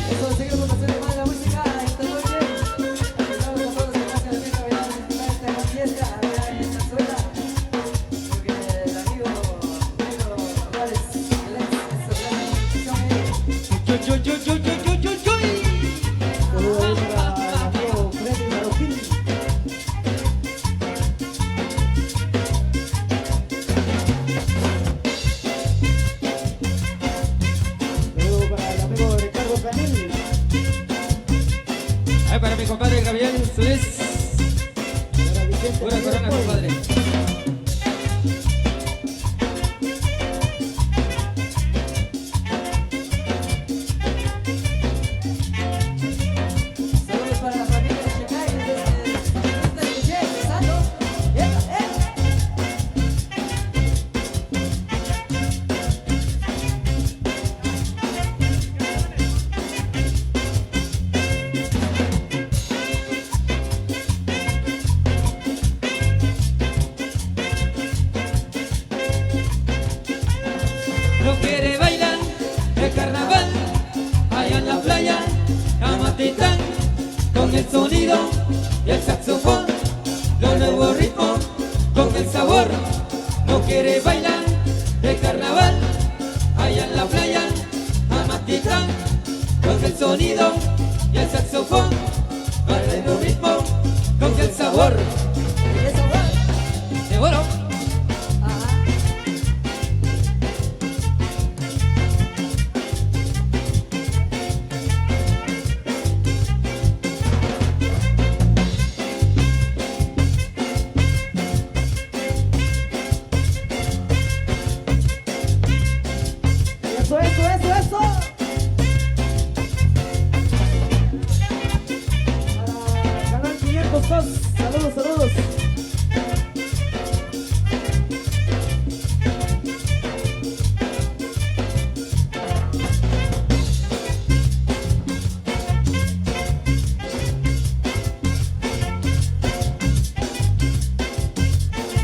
Eso, seguimos haciendo más de la música esta noche. Estamos a todos los que hacen la fiesta, bailar esta gran fiesta, bailar en esta zona. Porque el amigo Pedro Juárez, el ex, es una institución ahí. Saludos ahí para el amigo Freddy Marroquín. Saludos para el amigo Ricardo Canil. Ahí para mi compadre Gabriel Solís. Para Vicente Pura Ramírez corona, Puey. compadre. Saludos para la familia Checay desde Santa Cruz del empezando. ¡Epa, No quiere bailar el carnaval allá en la playa, Amatitán, con el sonido y el saxofón, los nuevos ritmos con el sabor. No quiere bailar el carnaval allá en la playa, Amatitán, con el sonido y el saxofón, los nuevos ritmos con el sabor. ¡Eso va! Seguro. Ajá. Eso, eso, eso, eso. Para Canal 502, saludos, saludos.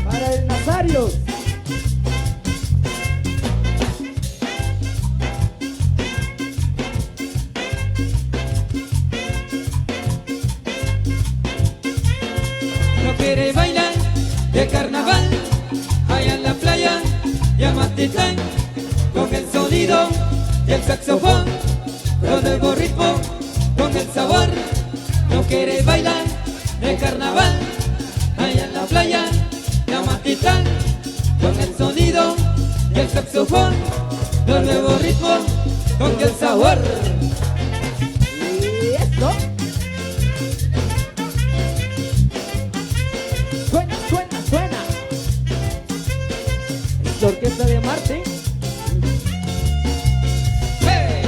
Para el Nazario. No quiere bailar de carnaval allá en la playa de Amatitán, con el sonido y el saxofón, con el ritmo, con el sabor. No quiere bailar de carnaval allá en la playa de Amatitán, con el sonido y el saxofón, los nuevos ritmos con el sabor. Y esto. Suena, suena, suena. Es la orquesta de Marte. ¡Hey!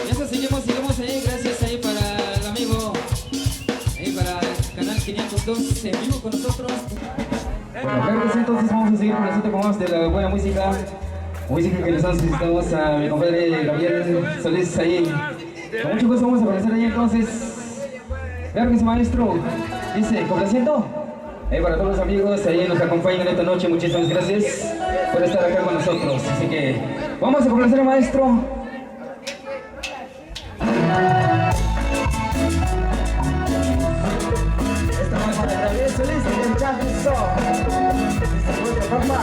Y eso seguimos ahí, gracias ahí para el amigo, ahí para Canal 502 en vivo con nosotros. Bueno, claro que sí, entonces vamos a seguir con nosotros con más de la buena música que les necesitamos a mi compadre Gabriel Solís ahí. Con mucho gusto vamos a comenzar ahí entonces. Claro que sí, maestro. Dice, complaciendo. Para todos los amigos ahí nos acompañan esta noche, muchísimas gracias por estar acá con nosotros. Así que vamos a complacer al maestro. Estamos para Gabriel Solís y el Jackson. Esta noche, papá.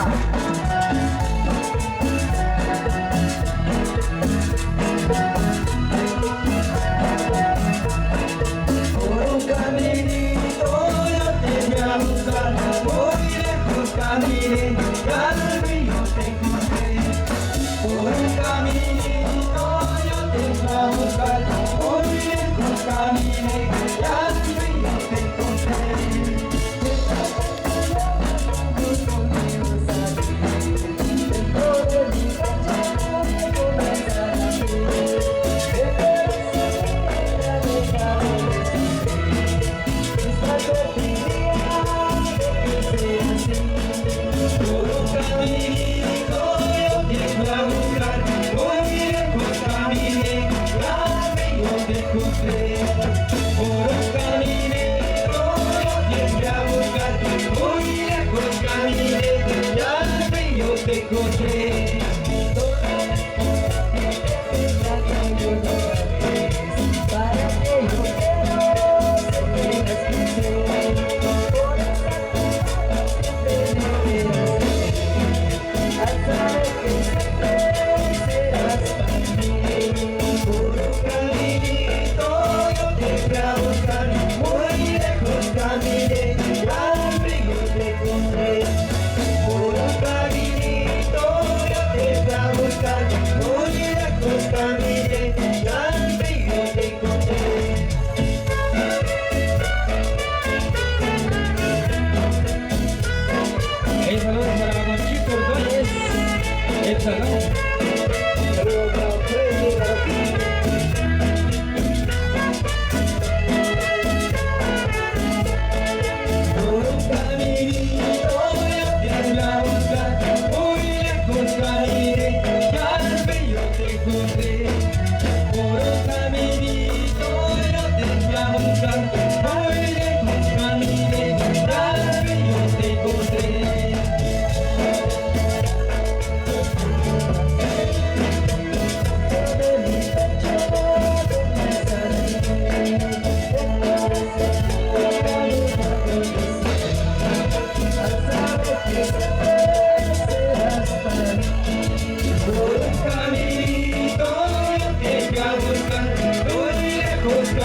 Por un caminito yo te voy a buscar, muy lejos caminé, y al río te encontré. Por un caminito yo te voy a buscar, muy lejos caminé, y al río te encontré. Te encontré.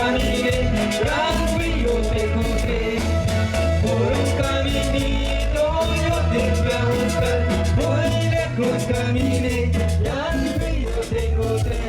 caminé, al río te encontré. Por un caminito yo te fui a buscar, muy lejos caminé, y al río te encontré.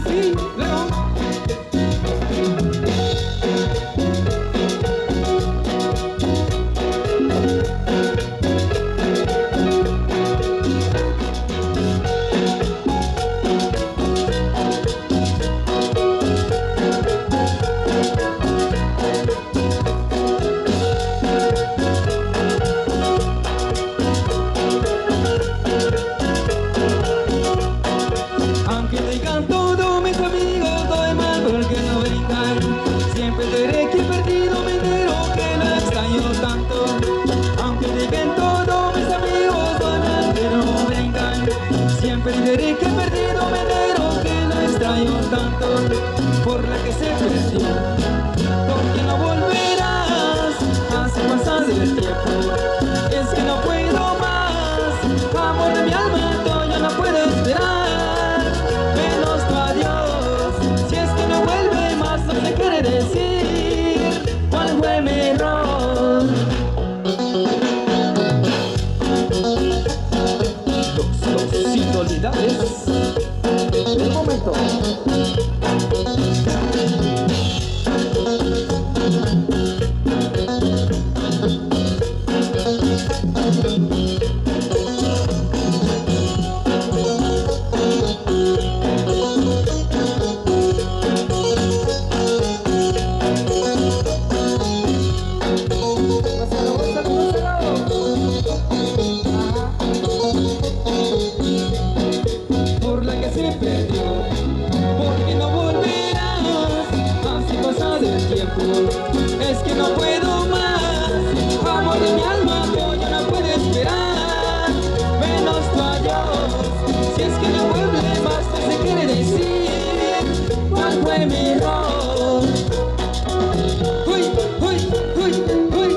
Sí, claro. Aunque digan todo mis amigos, doy mal porque no brindan. Siempre diré que he perdido mi dinero, que lo extraño tanto. Aunque digan todo mis amigos, doy mal pero no brindan. Siempre diré que he perdido mi dinero, que lo extraño tanto. Por la que se perdió, porque no volverás. Hace pasar el tiempo, es que no puedo más. Amor de mi alma, yo no puedo esperar. Menos tu adiós, si es que no vuelve más, no te quiere decir cuál fue mi error. Los inolvidables del momento. Por la que se perdió, porque no volverás. Así pasa el tiempo, es que no puedo más. Amor de mi alma, yo no puedo esperar. Menos tu adiós, si es que no vuelve más, no se quiere decir cuál fue mi error. Uy, uy, uy, uy.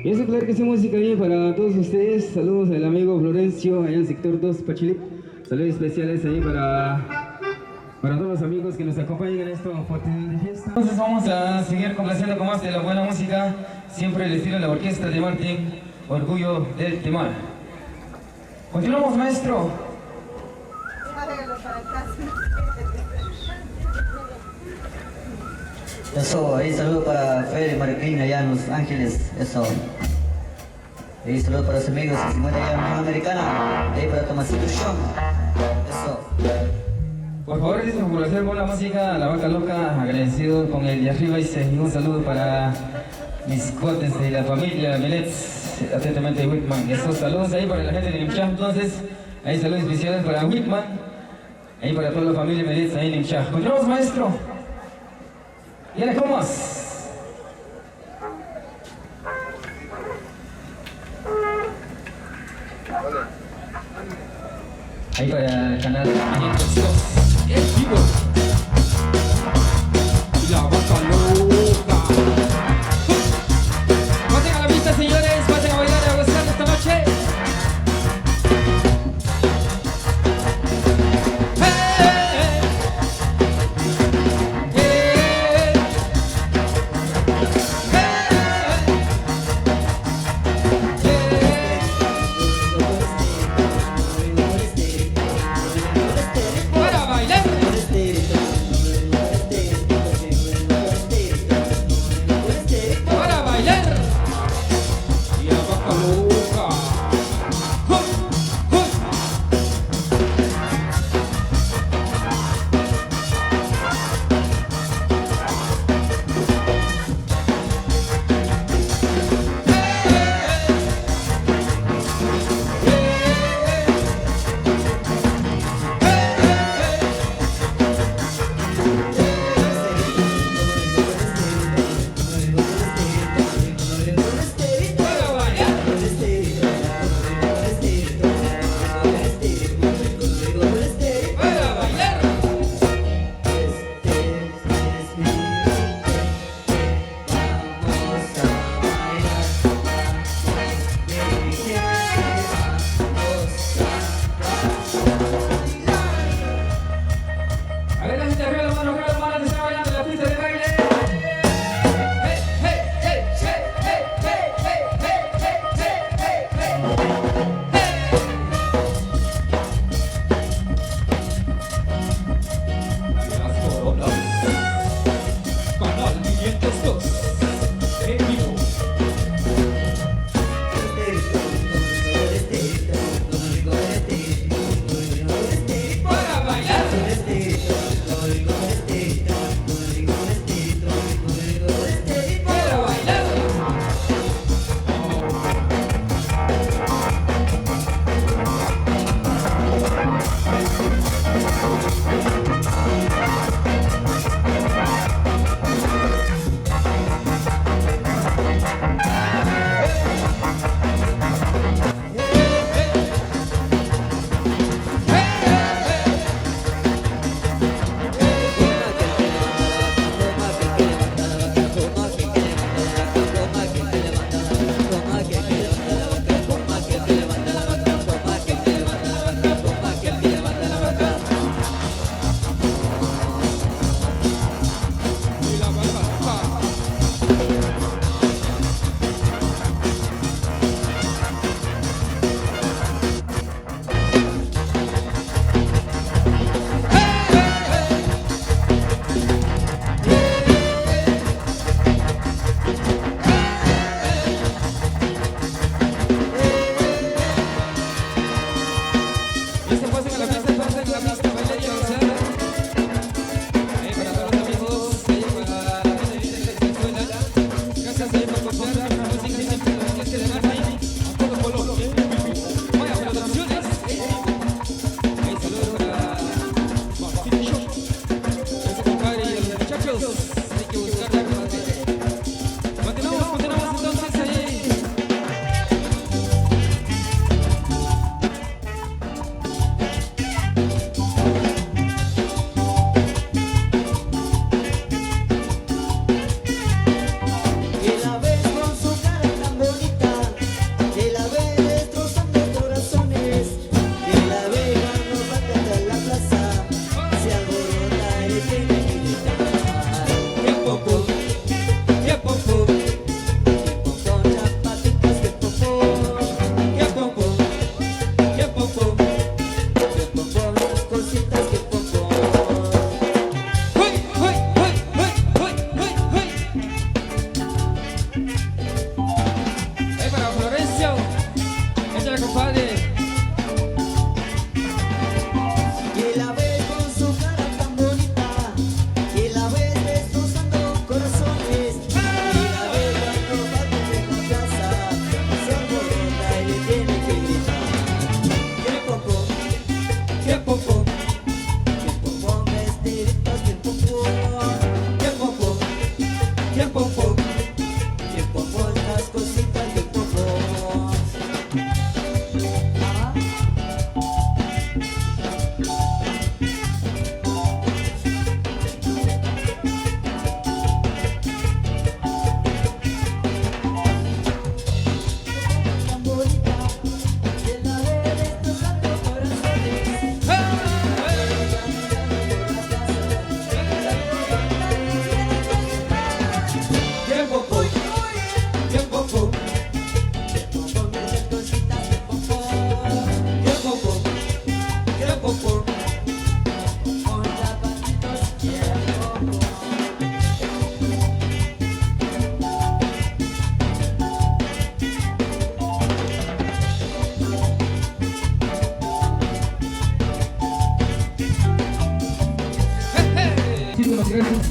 Y eso, claro que sí, música ahí para todos ustedes. Saludos al amigo Florencio, allá en sector 2, Pachilip. Saludos especiales ahí para todos los amigos que nos acompañan en esta oportunidad de fiesta. Entonces vamos a seguir complaciendo con más de la buena música, siempre el estilo de la orquesta de Martín, Orgullo del Temar. Continuamos, maestro. Eso, ahí saludo para Fede Marquín allá en Los Ángeles, eso. Ahí saludo para los amigos que se encuentran allá en la Americana, ahí para Tomasito Show, eso. Por favor, dicen por hacer buena música, La Vaca Loca, agradecido con el de arriba y un saludo para mis cuates de la familia Milets, atentamente Whitman. Esos saludos ahí para la gente de Nimchá, entonces, ahí saludos especiales para Whitman, ahí para toda la familia Milets ahí en Nimchá. Continuamos, maestro. Y ahora, ¿cómo es? Ahí para el canal 502 en vivo. La Vaca Loca. Pasen a la vista, señores, pasen a bailar y a gozar esta noche. Y la vez con su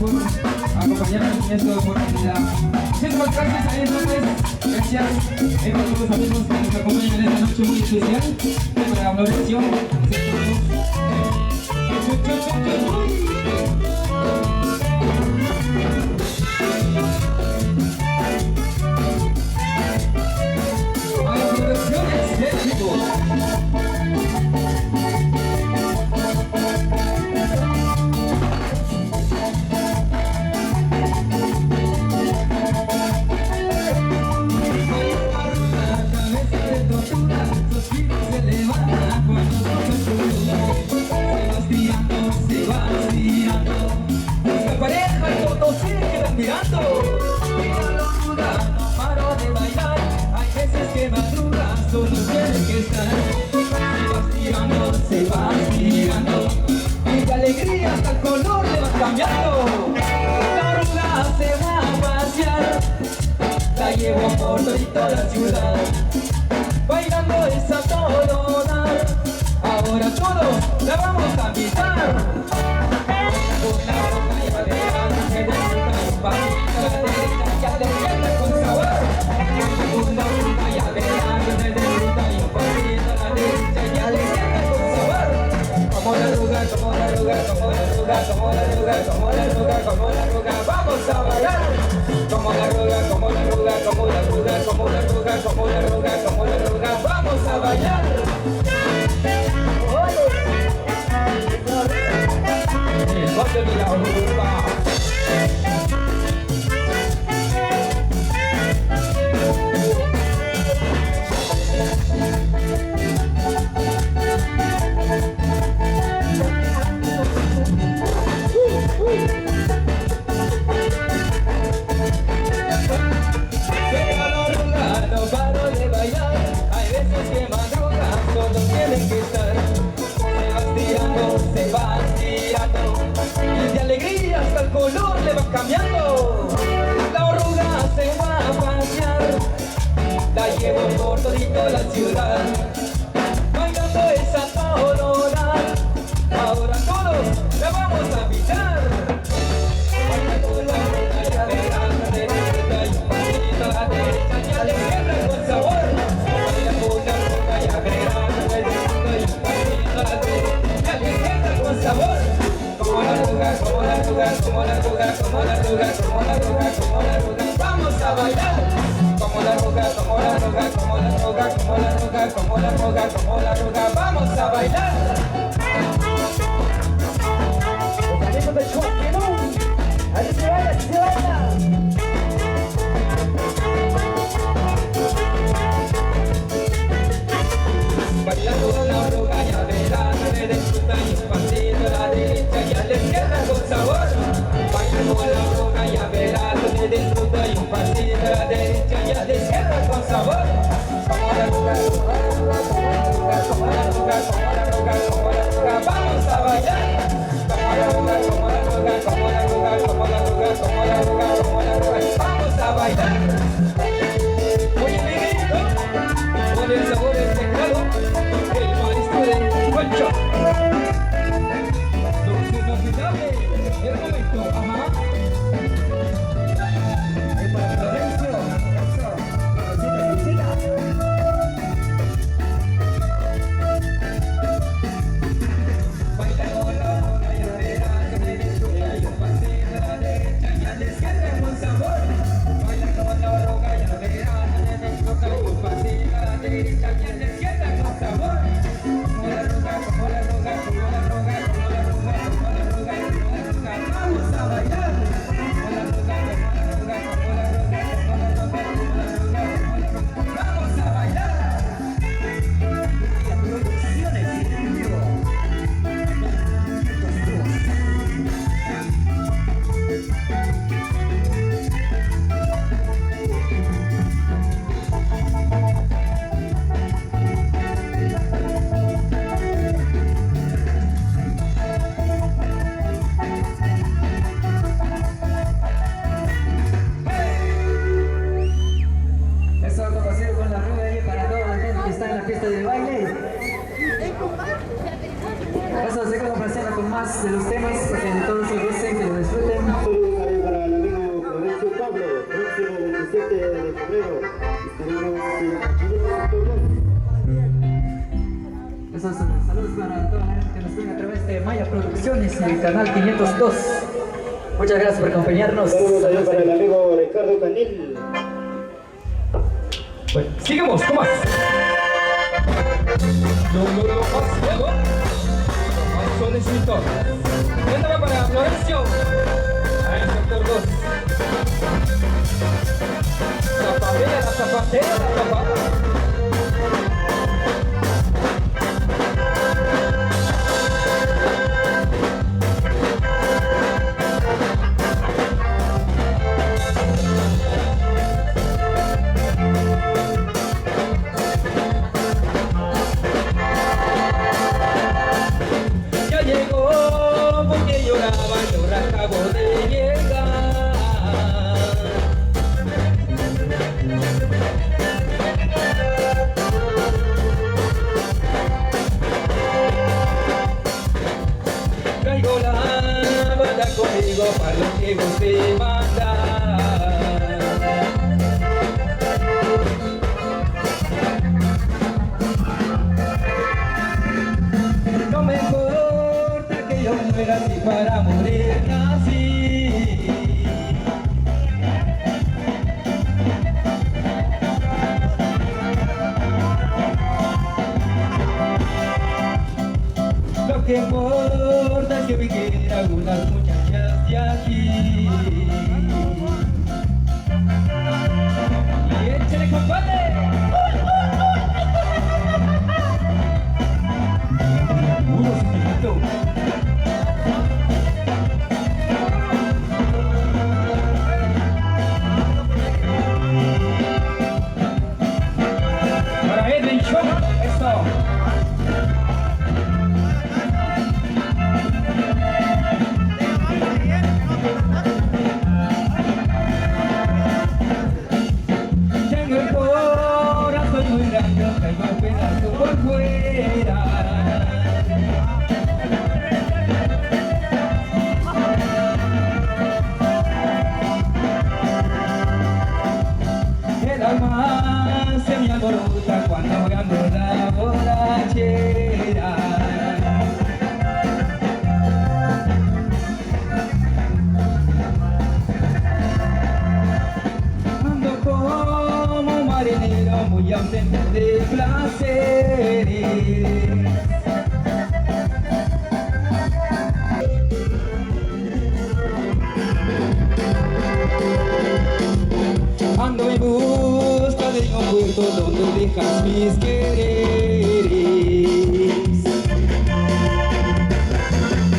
por acompañarnos en esta oportunidad. Muchísimas gracias a entonces, gracias a todos los amigos que nos acompañan en esta noche muy especial para Florencio. Llevo por toda la ciudad, bailando esa todo dar. Ahora todos la vamos a invitar. Con la boca y adelante, se disfruta un pasito a la derecha y a la izquierda con sabor. Con la boca y adelante, se disfruta un pasito a la derecha y a la izquierda con sabor. Como la arruga, como la arruga, como la arruga, como la arruga, como la arruga, como la arruga, vamos a bailar. Como la arruga, como la arruga, como la arruga, como la arruga, como la arruga, como la arruga, vamos a bailar. El golpe de la arruga. Color le va cambiando, la arruga se va a pasear, la llevo por todito la ciudad, bailando esa colorada, ahora todos la vamos a invitar. Baila con la arruga y a la derecha y un pasito a la derecha y a la izquierda con sabor. Baila con la arruga y a la derecha y un pasito a la derecha y a la izquierda con sabor. Como la arruga, como la arruga, como la arruga, como la arruga, como la arruga, como la arruga, vamos a bailar. Como la arruga, como la arruga, como la arruga, como la arruga, como la arruga, como la arruga, vamos a bailar. Los amigos del Choquenón, ahí se baila, se baila. Bailando con la arruga y a verás, me disfruta y un pasito a la derecha y a la izquierda con sabor. Bailando con la arruga y a verás, me disfruta y un pasito a la derecha y a la izquierda con sabor. Como la arruga, como la arruga, como la arruga, como la arruga, como la arruga, como la arruga, vamos a bailar. Como la arruga, como la arruga, como la arruga, como la arruga, como la arruga, como la arruga, vamos a bailar. Oye, amiguito, con el sabor del teclado, el maestro del Juancho. Dulce inolvidable, el momento, ajá. Es para Florencio, eso, visita. Baila con la boca y a verás, me disfruta y un pasito a la derecha y a la izquierda con sabor. Baila con la boca y a verás, me disfruta y un pasito a la derecha y a la izquierda con sabor. Como la arruga, como la arruga, como la arruga, como la arruga, como la arruga, como la arruga, vamos a bailar. Como la arruga, como la arruga, como la arruga, como la arruga, como la arruga, como la arruga, vamos a bailar. Producciones en vivo. Eso como hacer con la arruga ahí para toda la gente que está en la fiesta de baile. Eso se complaciendo con más de los temas para que todos se gusten, que lo disfruten. Esos son saludos para toda la gente que nos ven a través de Maya Producciones y el canal 502. Muchas gracias por acompañarnos. Saludos allá para el amigo Ricardo Canil. Bueno, sigamos, ¿cómo más? Luego. Más solicito. Cuéntame para Florencio. Ahí, sector 2. La zapatera. Ya llegó porque lloraba, yo acabo de llegar. Traigo la banda conmigo para lo que usted manda. No me importa que yo muera así para morir así. Lo que importa es que me quieren algunas muchachas de aquí. Y échale, compadre. Uno chiquito. Para Edwin Show, esto. Tengo el corazón muy grande, tengo un pedazo por fuera. El alma se me alborota cuando ando la borrachera. Ando como marinero muy ausente de placeres. Ando en busca de un puerto donde dejas mis quereres.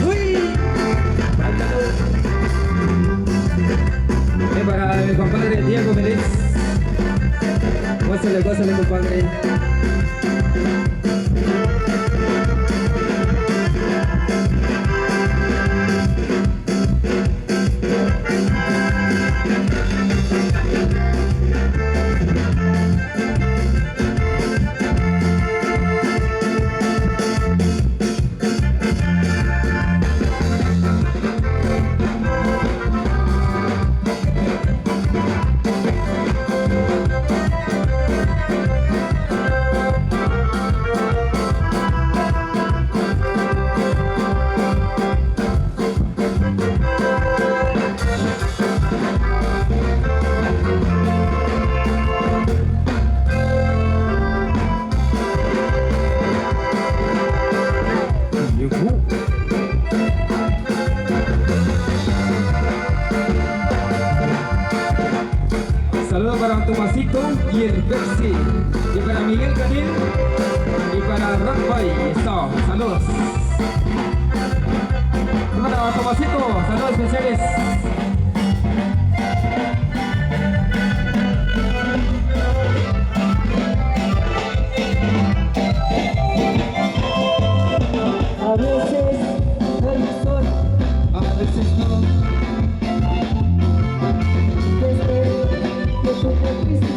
¡Uy! Para mi compadre Diego Méndez. Gózale, compadre. Saludos para Tomasito y el Pepsi, y para Miguel Canil y para Rafael. Eso, saludos. Para Tomasito, saludos especiales. A veces el sol, A veces no. desde que tú te fuiste,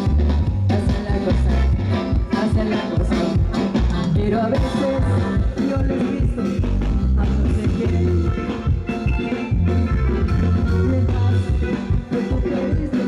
hacen la cosa, pero a veces yo les he visto a no sé qué. Mientras que tú te fuiste,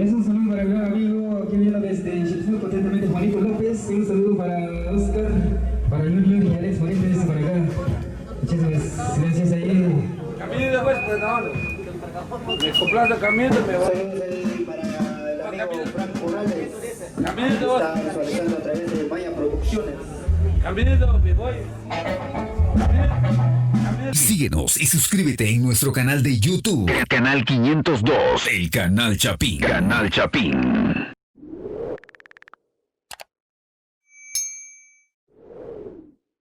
Es un saludo para el gran amigo que viene desde Chipsú, potentes Juanito López. Un saludo para Oscar, para Julio y Alex Juanito, desde para acá. Muchísimas gracias ahí. Camino pues, pues no. Me complace Camino, me voy. Saludos ahí para el amigo Frank Morales. Camino, Está visualizando a través de Maya Producciones. Camino, me voy. Síguenos y suscríbete en nuestro canal de YouTube. Canal 502. El Canal Chapín. Canal Chapín.